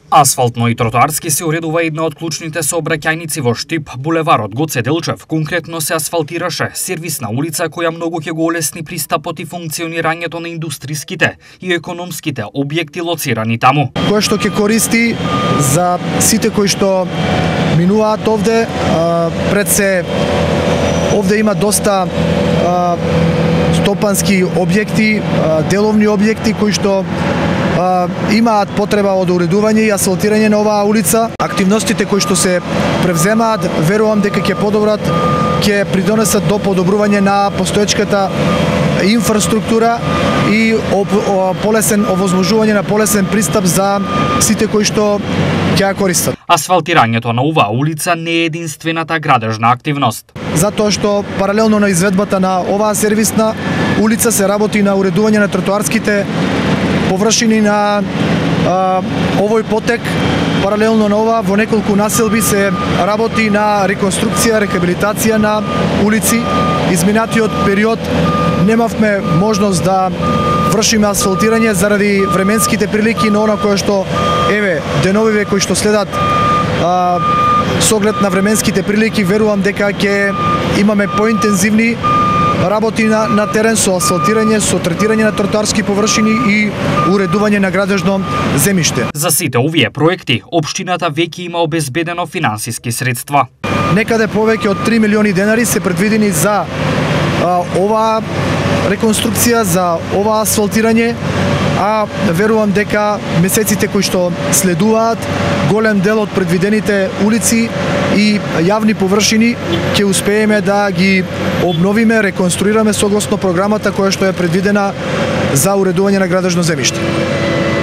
Асфалтно и тротоарски се уредува една од клучните сообраќајници во Штип, булеварот Гоце Делчев. Конкретно се асфалтираше сервисна улица која многу ќе го олесни пристапот и функционирањето на индустриските и економските објекти лоцирани таму. Кој што ќе користи за сите кои што минуваат овде, пред се овде има доста стопански објекти, деловни објекти кои што имаат потреба од уредување и асфалтирање на оваа улица. Активностите кои што се превземаат, верувам дека ќе подобрат, ќе придонесат до подобрување на постоечката инфраструктура и овозможување на полесен пристап за сите кои што ќе ја користат. Асфалтирањето на оваа улица не е единствената градежна активност. Затоа што паралелно на изведбата на оваа сервисна улица се работи на уредување на тротоарските површини на овој потек. Паралелно на ова, во неколку населби се работи на реконструкција, рехабилитација на улици. Изминатиот период немавме можност да вршиме асфалтирање заради временските прилики, но она кое што деновиве кои што следат со оглед на временските прилики, верувам дека ќе имаме поинтензивни работи на терен со асфалтирање, со третирање на тротоарски површини и уредување на градежно земјиште. За сите овие проекти, општината веќе има обезбедено финансиски средства. Некаде повеќе од 3 милиони денари се предвидени за оваа реконструкција, за ова асфалтирање, а верувам дека месеците кои што следуваат, голем дел од предвидените улици и јавни површини ќе успееме да ги обновиме, реконструираме согласно програмата која што е предвидена за уредување на градежно земјиште.